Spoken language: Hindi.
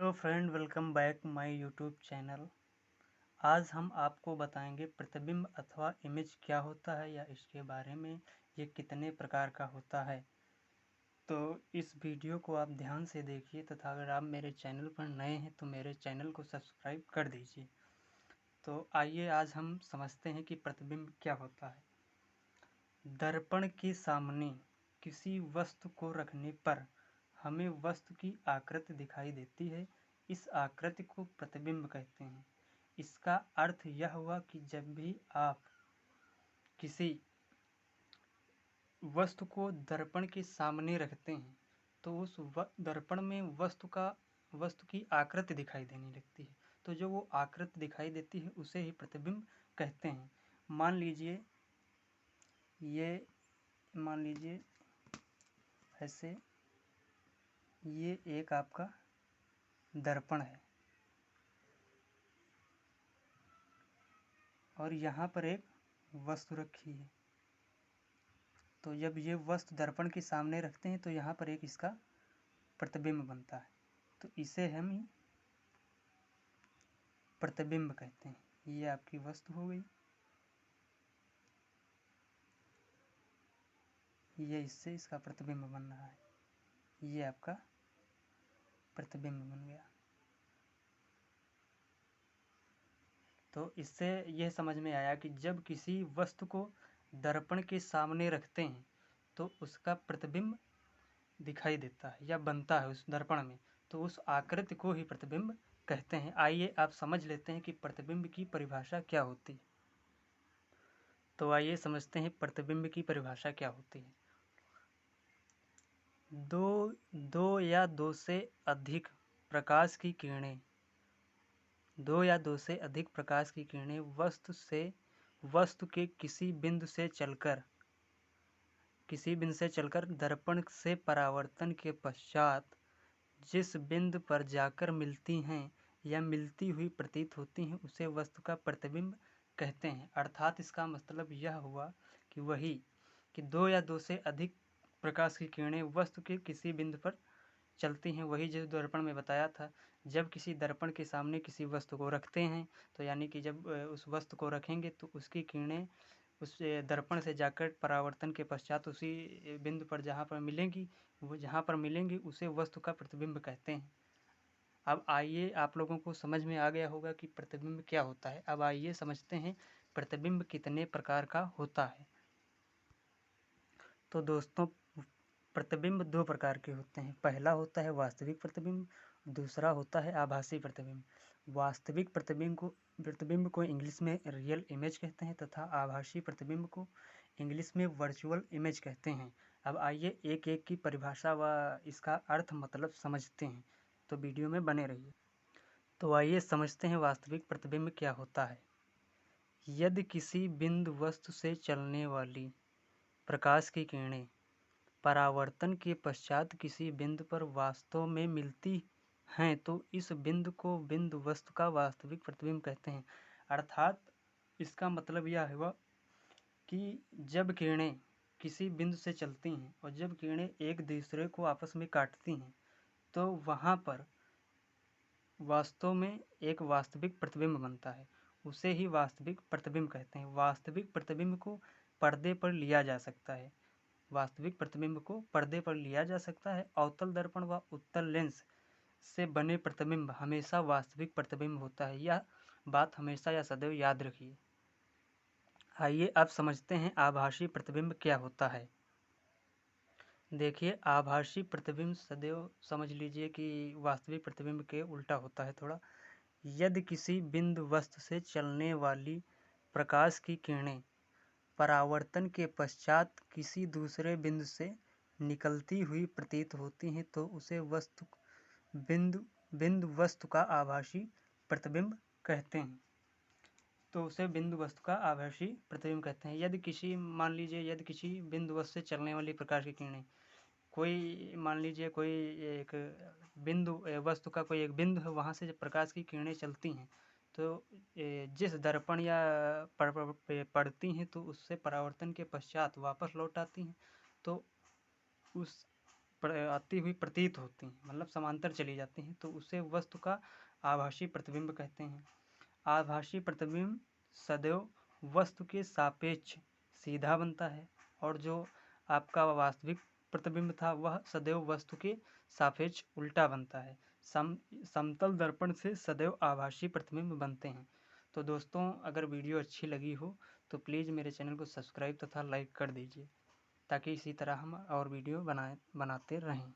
Hello friend, welcome back my YouTube channel. आज हम आपको बताएंगे प्रतिबिंब अथवा इमेज क्या होता है या इसके बारे में ये कितने प्रकार का होता है। तो इस वीडियो को आप ध्यान से देखिए तथा अगर आप मेरे चैनल पर नए हैं तो मेरे चैनल को सब्सक्राइब कर दीजिए। तो आइए आज हम समझते हैं कि प्रतिबिंब क्या होता है। दर्पण के सामने किसी वस्तु को रखने पर हमें वस्तु की आकृति दिखाई देती है। इस आकृति को प्रतिबिंब कहते हैं। इसका अर्थ यह हुआ कि जब भी आप किसी वस्तु को दर्पण के सामने रखते हैं तो उस दर्पण में वस्तु की आकृति दिखाई देने लगती है। तो जो वो आकृति दिखाई देती है उसे ही प्रतिबिंब कहते हैं। मान लीजिए ऐसे ये एक आपका दर्पण है और यहाँ पर एक वस्तु रखी है। तो जब ये वस्तु दर्पण के सामने रखते हैं तो यहाँ पर एक इसका प्रतिबिंब बनता है। तो इसे हम ही प्रतिबिंब कहते हैं। ये आपकी वस्तु हो गई, ये इससे इसका प्रतिबिंब बन रहा है, ये आपका प्रतिबिंब बन गया। तो इससे यह समझ में आया कि जब किसी वस्तु को दर्पण के सामने रखते हैं तो उसका प्रतिबिंब दिखाई देता है या बनता है उस दर्पण में, तो उस आकृति को ही प्रतिबिंब कहते हैं। आइए आप समझ लेते हैं कि प्रतिबिंब की परिभाषा क्या होती है। तो आइए समझते हैं प्रतिबिंब की परिभाषा क्या होती है। दो या दो से अधिक प्रकाश की किरणें वस्तु के किसी बिंदु से चलकर दर्पण से परावर्तन के पश्चात जिस बिंदु पर जाकर मिलती हैं या मिलती हुई प्रतीत होती हैं उसे वस्तु का प्रतिबिंब कहते हैं। अर्थात इसका मतलब यह हुआ कि दो या दो से अधिक प्रकाश की किरणें वस्तु के किसी बिंदु पर चलती हैं। वही जो दर्पण में बताया था, जब किसी दर्पण के सामने किसी वस्तु को रखते हैं तो यानी कि जब उस वस्तु को रखेंगे तो उसकी किरणें उस दर्पण से जाकर परावर्तन के पश्चात उसी बिंदु पर जहाँ पर मिलेंगी उसे वस्तु का प्रतिबिंब कहते हैं। अब आइए, आप लोगों को समझ में आ गया होगा कि प्रतिबिंब क्या होता है। अब आइए समझते हैं प्रतिबिंब कितने प्रकार का होता है। तो दोस्तों, प्रतिबिंब दो प्रकार के होते हैं। पहला होता है वास्तविक प्रतिबिंब, दूसरा होता है आभासी प्रतिबिंब। वास्तविक प्रतिबिंब को इंग्लिश में रियल इमेज कहते हैं तथा आभासी प्रतिबिंब को इंग्लिश में वर्चुअल इमेज कहते हैं। अब आइए एक एक की परिभाषा व इसका अर्थ मतलब समझते हैं, तो वीडियो में बने रहिए। तो आइए समझते हैं वास्तविक प्रतिबिंब क्या होता है। यदि किसी बिंदु वस्तु से चलने वाली प्रकाश की किरणें परावर्तन के पश्चात किसी बिंदु पर वास्तव में मिलती हैं तो इस बिंदु को बिंदु वस्तु का वास्तविक प्रतिबिंब कहते हैं। अर्थात इसका मतलब यह हुआ कि जब किरणें किसी बिंदु से चलती हैं और जब किरणें एक दूसरे को आपस में काटती हैं तो वहाँ पर वास्तव में एक वास्तविक प्रतिबिंब बनता है। उसे ही वास्तविक प्रतिबिंब कहते हैं। वास्तविक प्रतिबिंब को पर्दे पर लिया जा सकता है। अवतल दर्पण व उत्तल लेंस से बने प्रतिबिंब हमेशा वास्तविक प्रतिबिंब होता है। यह बात हमेशा या सदैव याद रखिए। आइए अब समझते हैं आभासी प्रतिबिंब क्या होता है। देखिए, आभासी प्रतिबिंब सदैव समझ लीजिए कि वास्तविक प्रतिबिंब के उल्टा होता है थोड़ा। यदि किसी बिंदु वस्तु से चलने वाली प्रकाश की किरणें परावर्तन के पश्चात किसी दूसरे बिंदु से निकलती हुई प्रतीत होती हैं तो उसे बिंदु वस्तु का आभासी प्रतिबिंब कहते हैं। यदि किसी बिंदु वस्तु से चलने वाली प्रकाश की किरणें कोई एक बिंदु वस्तु का कोई एक बिंदु है, वहाँ से जब प्रकाश की किरणें चलती हैं तो जिस दर्पण या पड़ती हैं तो उससे परावर्तन के पश्चात वापस लौट आती हैं तो उस आती हुई प्रतीत होती हैं, मतलब समांतर चली जाती हैं, तो उसे वस्तु का आभासी प्रतिबिंब कहते हैं। आभासी प्रतिबिंब सदैव वस्तु के सापेक्ष सीधा बनता है, और जो आपका वास्तविक प्रतिबिंब था वह सदैव वस्तु के सापेक्ष उल्टा बनता है। समतल दर्पण से सदैव आभासी प्रतिबिंब बनते हैं। तो दोस्तों, अगर वीडियो अच्छी लगी हो तो प्लीज़ मेरे चैनल को सब्सक्राइब तथा लाइक कर दीजिए, ताकि इसी तरह हम और वीडियो बनाते रहें।